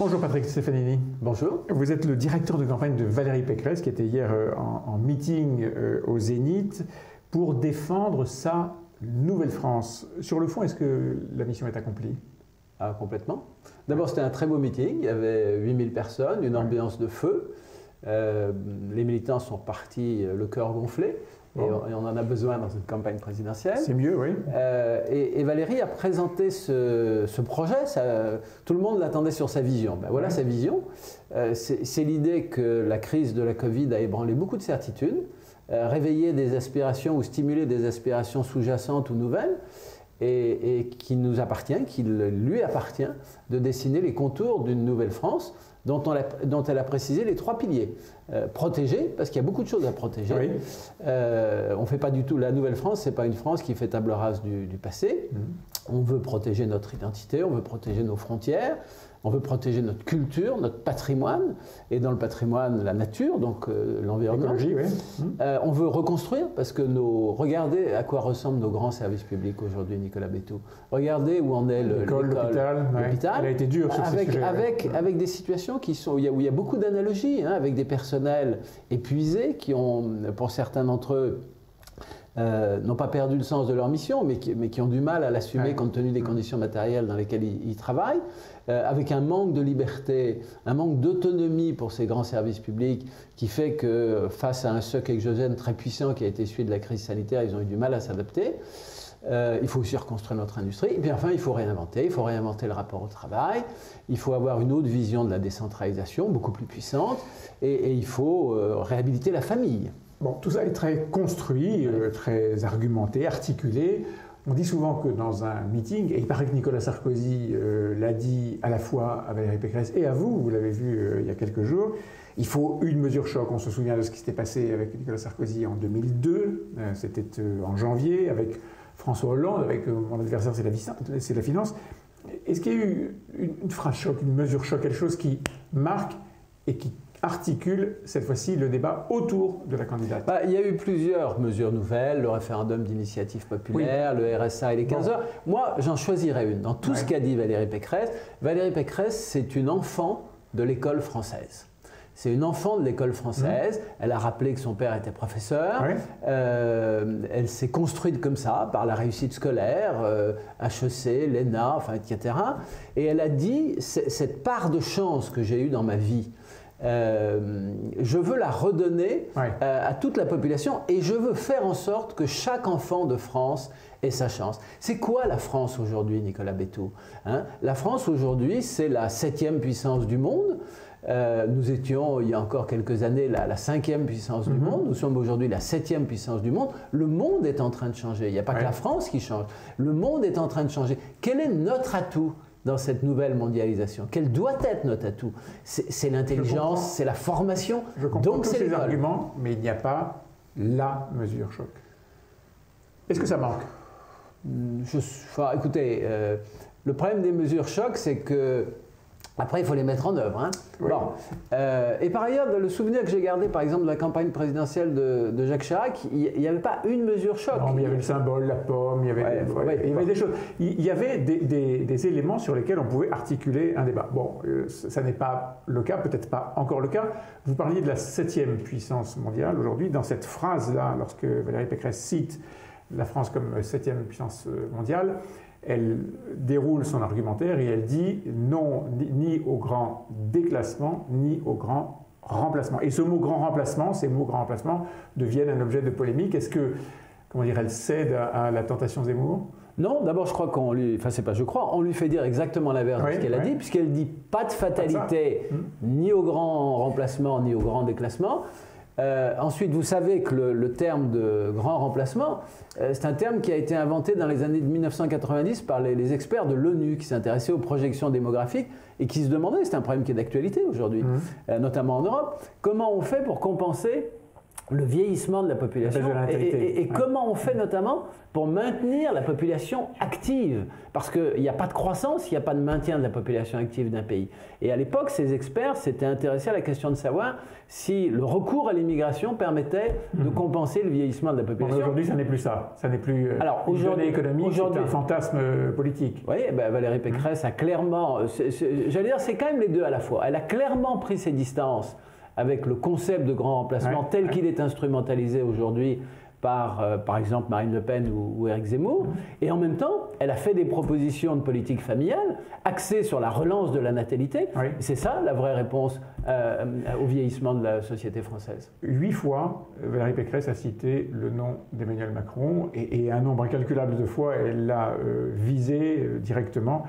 Bonjour Patrick Stefanini. Bonjour. Vous êtes le directeur de campagne de Valérie Pécresse qui était hier en meeting au Zénith pour défendre sa Nouvelle-France. Sur le fond, est-ce que la mission est accomplie? Ah, complètement. D'abord, c'était un très beau meeting. Il y avait 8000 personnes, une ambiance de feu. Les militants sont partis le cœur gonflé. Et on en a besoin dans une campagne présidentielle. C'est mieux, oui. Et Valérie a présenté ce projet. Tout le monde l'attendait sur sa vision. Ben voilà sa vision. C'est l'idée que la crise de la Covid a ébranlé beaucoup de certitudes, réveillé des aspirations ou stimulé des aspirations sous-jacentes ou nouvelles, et qu'il nous appartient, qu'il lui appartient de dessiner les contours d'une nouvelle France dont elle a précisé les 3 piliers. Protéger, parce qu'il y a beaucoup de choses à protéger. Oui. On ne fait pas du tout... La Nouvelle-France, ce n'est pas une France qui fait table rase du passé. On veut protéger notre identité, on veut protéger nos frontières, on veut protéger notre culture, notre patrimoine, et dans le patrimoine, la nature, donc l'environnement. L'écologie, oui. On veut reconstruire, parce que regardez à quoi ressemblent nos grands services publics aujourd'hui, Nicolas Bétou. Regardez où en est l'école, l'hôpital. Elle a été dure sur ce sujet. Avec des situations où il y a beaucoup d'analogies, avec des personnels épuisés qui ont, pour certains d'entre eux, n'ont pas perdu le sens de leur mission, mais qui ont du mal à l'assumer compte tenu des conditions matérielles dans lesquelles ils travaillent, avec un manque de liberté, un manque d'autonomie pour ces grands services publics qui fait que face à un choc exogène très puissant qui a été suivi de la crise sanitaire, ils ont eu du mal à s'adapter. Il faut aussi reconstruire notre industrie. Et puis enfin, il faut réinventer le rapport au travail, il faut avoir une autre vision de la décentralisation, beaucoup plus puissante, et il faut réhabiliter la famille. Bon, tout ça est très construit, très argumenté, articulé. On dit souvent que dans un meeting, et il paraît que Nicolas Sarkozy l'a dit à la fois à Valérie Pécresse et à vous, vous l'avez vu il y a quelques jours, il faut une mesure choc. On se souvient de ce qui s'était passé avec Nicolas Sarkozy en 2002, c'était en janvier, avec François Hollande, avec mon adversaire c'est la finance. Est-ce qu'il y a eu une phrase choc, une mesure choc, quelque chose qui marque et qui articule cette fois-ci le débat autour de la candidate? Il y a eu plusieurs mesures nouvelles, le référendum d'initiative populaire, le RSA et les 15 heures. Moi, j'en choisirais une. Dans tout ce qu'a dit Valérie Pécresse, c'est une enfant de l'école française. C'est une enfant de l'école française. Elle a rappelé que son père était professeur. Elle s'est construite comme ça, par la réussite scolaire, HEC, l'ENA, enfin, etc. Et elle a dit, cette part de chance que j'ai eue dans ma vie, je veux la redonner à toute la population et je veux faire en sorte que chaque enfant de France ait sa chance. C'est quoi la France aujourd'hui, Nicolas Bétou? La France aujourd'hui, c'est la 7e puissance du monde. Nous étions, il y a encore quelques années, la 5e puissance du monde. Nous sommes aujourd'hui la 7e puissance du monde. Le monde est en train de changer. Il n'y a pas que la France qui change. Le monde est en train de changer. Quel est notre atout dans cette nouvelle mondialisation? Quel doit être notre atout? C'est l'intelligence, c'est la formation. Je comprends donc tous ces arguments, mais il n'y a pas la mesure choc. Est-ce que ça manque? Écoutez, le problème des mesures choc, c'est que après, il faut les mettre en œuvre. Et par ailleurs, le souvenir que j'ai gardé, par exemple, de la campagne présidentielle de Jacques Chirac, il n'y avait pas une mesure choc. Non, mais il y avait le symbole, la pomme, il y avait des choses. Il y avait des éléments sur lesquels on pouvait articuler un débat. Bon, ça n'est pas le cas, peut-être pas encore le cas. Vous parliez de la 7e puissance mondiale aujourd'hui. Dans cette phrase-là, lorsque Valérie Pécresse cite la France comme 7e puissance mondiale, elle déroule son argumentaire et elle dit non ni au grand déclassement ni au grand remplacement. Et ce mot grand remplacement, ces mots grand remplacement deviennent un objet de polémique. Est-ce que, comment dire, elle cède à la tentation Zemmour? Non, d'abord je crois qu'on lui, on lui fait dire exactement l'inverse de ce qu'elle a dit, puisqu'elle dit pas de fatalité ni au grand remplacement ni au grand déclassement. Ensuite, vous savez que le terme de grand remplacement, c'est un terme qui a été inventé dans les années 1990 par les experts de l'ONU qui s'intéressaient aux projections démographiques et qui se demandaient, c'est un problème qui est d'actualité aujourd'hui, notamment en Europe, comment on fait pour compenser le vieillissement de la population et comment on fait notamment pour maintenir la population active. Parce qu'il n'y a pas de croissance, il n'y a pas de maintien de la population active d'un pays. Et à l'époque, ces experts s'étaient intéressés à la question de savoir si le recours à l'immigration permettait de compenser le vieillissement de la population. Bon, aujourd'hui, ça n'est plus ça. Ça n'est plus une donnée économique, c'est un fantasme politique. Oui, Valérie Pécresse a clairement, j'allais dire, c'est quand même les deux à la fois. Elle a clairement pris ses distances avec le concept de grand remplacement tel qu'il est instrumentalisé aujourd'hui par exemple Marine Le Pen ou Éric Zemmour, et en même temps, elle a fait des propositions de politique familiale axées sur la relance de la natalité. C'est ça la vraie réponse au vieillissement de la société française. 8 fois, Valérie Pécresse a cité le nom d'Emmanuel Macron, et un nombre incalculable de fois, elle l'a visé directement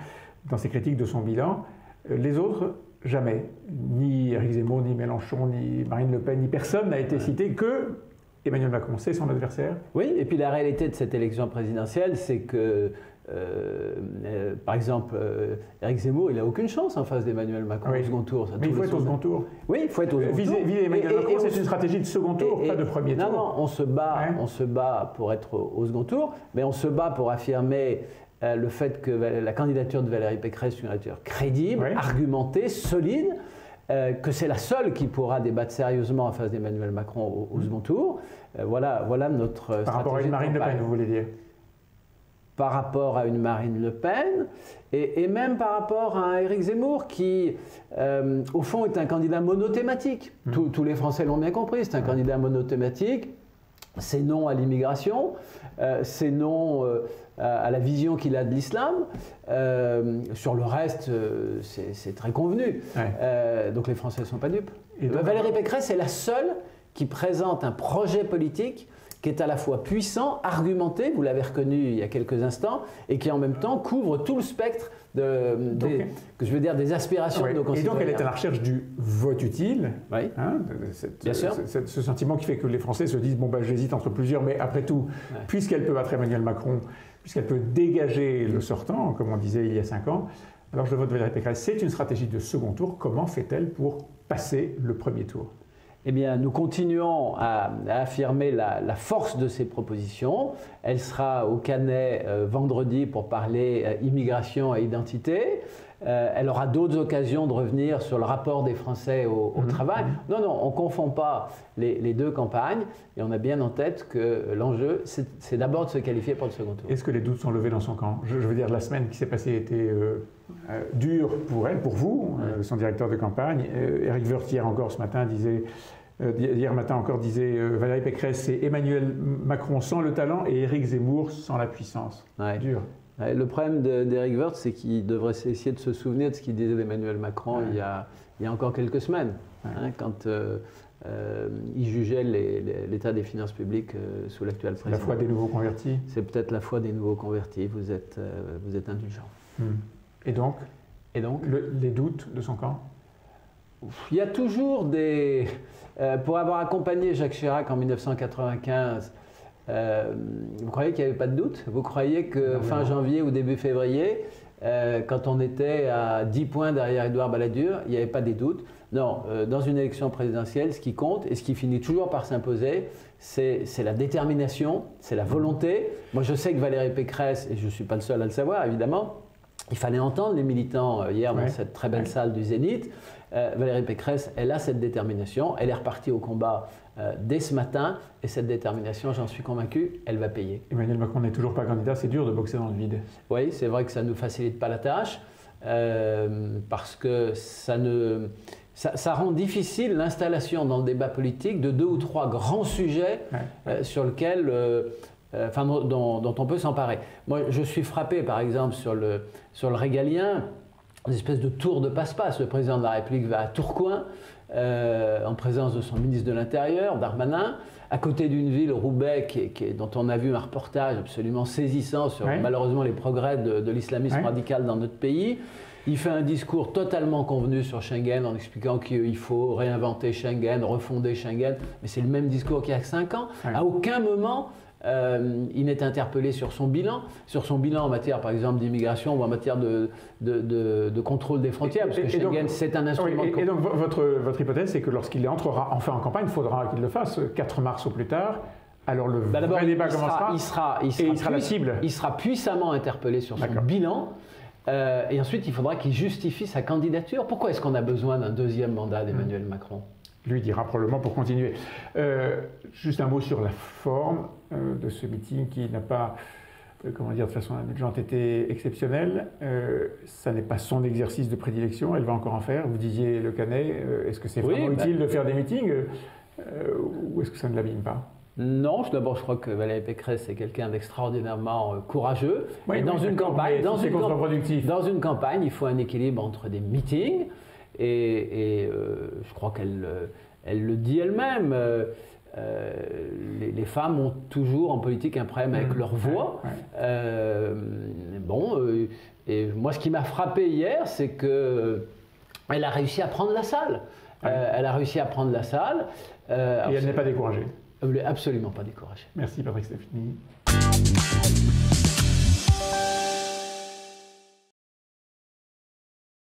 dans ses critiques de son bilan. Les autres, jamais. Ni Éric Zemmour, ni Mélenchon, ni Marine Le Pen, ni personne n'a été cité que Emmanuel Macron. C'est son adversaire. Oui, et puis la réalité de cette élection présidentielle, c'est que, par exemple, Éric Zemmour, il n'a aucune chance en face d'Emmanuel Macron au second tour. Mais il faut être au second tour. Oui, il faut être au second tour. Viser Emmanuel Macron, c'est une stratégie de second tour, pas de premier tour. Non, on se bat pour être au second tour, mais on se bat pour affirmer le fait que la candidature de Valérie Pécresse est une candidature crédible, argumentée, solide, que c'est la seule qui pourra débattre sérieusement en face d'Emmanuel Macron au second tour. Voilà notre stratégie. Par rapport à une Marine Le Pen, vous voulez dire? Par rapport à une Marine Le Pen, et même par rapport à un Éric Zemmour qui, au fond, est un candidat monothématique. Tous les Français l'ont bien compris, c'est un candidat monothématique. C'est non à l'immigration, c'est non à la vision qu'il a de l'islam. Sur le reste, c'est très convenu. Donc les Français ne sont pas dupes. Valérie Pécresse est la seule qui présente un projet politique qui est à la fois puissant, argumenté, vous l'avez reconnu il y a quelques instants, et qui en même temps couvre tout le spectre des aspirations de nos concitoyens. Et donc elle est à la recherche du vote utile, bien sûr. Ce sentiment qui fait que les Français se disent, bon j'hésite entre plusieurs, mais après tout, puisqu'elle peut battre Emmanuel Macron, puisqu'elle peut dégager le sortant, comme on disait il y a 5 ans, alors je vote Valérie Pécresse. C'est une stratégie de second tour. Comment fait-elle pour passer le premier tour? Eh bien, nous continuons à affirmer la force de ces propositions. Elle sera au Canet vendredi pour parler immigration et identité. Elle aura d'autres occasions de revenir sur le rapport des Français au travail. Non, on ne confond pas les deux campagnes et on a bien en tête que l'enjeu, c'est d'abord de se qualifier pour le second tour. Est-ce que les doutes sont levés dans son camp? Je veux dire, la semaine qui s'est passée était dure pour elle, pour vous, son directeur de campagne. Éric Woerth, hier encore ce matin, disait... hier matin encore disait Valérie Pécresse, c'est Emmanuel Macron sans le talent et Éric Zemmour sans la puissance. Dur. Le problème d'Éric Woerth, c'est qu'il devrait essayer de se souvenir de ce qu'il disait d'Emmanuel Macron il y a encore quelques semaines, quand il jugeait l'état des finances publiques sous l'actuel président. La foi des nouveaux convertis. C'est peut-être la foi des nouveaux convertis, vous êtes indulgent. Et donc les doutes de son camp? Il y a toujours des... pour avoir accompagné Jacques Chirac en 1995, vous croyez qu'il n'y avait pas de doute? Vous croyez que fin janvier ou début février, quand on était à 10 points derrière Édouard Balladur, il n'y avait pas des doutes? Non, dans une élection présidentielle, ce qui compte et ce qui finit toujours par s'imposer, c'est la détermination, c'est la volonté. Moi, je sais que Valérie Pécresse, et je ne suis pas le seul à le savoir, évidemment, il fallait entendre les militants hier dans cette très belle salle du Zénith. Valérie Pécresse, elle a cette détermination, elle est repartie au combat dès ce matin, et cette détermination, j'en suis convaincu, elle va payer. Emmanuel Macron n'est toujours pas candidat, c'est dur de boxer dans le vide. Oui, c'est vrai que ça ne nous facilite pas la tâche, parce que ça rend difficile l'installation dans le débat politique de 2 ou 3 grands sujets sur lesquels... dont on peut s'emparer. Moi, je suis frappé, par exemple, sur le régalien, une espèce de tour de passe-passe. Le président de la République va à Tourcoing, en présence de son ministre de l'Intérieur, Darmanin, à côté d'une ville, Roubaix, dont on a vu un reportage absolument saisissant sur malheureusement les progrès de l'islamisme radical dans notre pays. Il fait un discours totalement convenu sur Schengen en expliquant qu'il faut réinventer Schengen, refonder Schengen, mais c'est le même discours qu'il y a 5 ans. À aucun moment, il n'est interpellé sur son bilan en matière, par exemple, d'immigration ou en matière de contrôle des frontières, parce que Schengen, c'est un instrument. Et donc, votre hypothèse, c'est que lorsqu'il entrera enfin en campagne, il faudra qu'il le fasse, 4 mars au plus tard. Alors le vrai débat commencera et il sera la cible. Il sera puissamment interpellé sur son bilan. Et ensuite, il faudra qu'il justifie sa candidature. Pourquoi est-ce qu'on a besoin d'un deuxième mandat d'Emmanuel Macron ? Lui dira probablement pour continuer. Juste un mot sur la forme de ce meeting qui n'a pas, comment dire, de façon indulgente, été exceptionnelle. Ça n'est pas son exercice de prédilection, elle va encore en faire. Vous disiez Le Canet, est-ce que c'est vraiment utile de faire des meetings ou est-ce que ça ne l'abîme pas ? Non, d'abord, je crois que Valérie Pécresse est quelqu'un d'extraordinairement courageux. Oui, et dans une campagne, dans une campagne, il faut un équilibre entre des meetings et je crois qu'elle le dit elle-même. Les femmes ont toujours en politique un problème avec leur voix. Et moi, ce qui m'a frappé hier, c'est que elle a réussi à prendre la salle. Elle a réussi à prendre la salle. Et elle n'est pas découragée. Elle n'est absolument pas découragée. Merci Patrick Stefanini.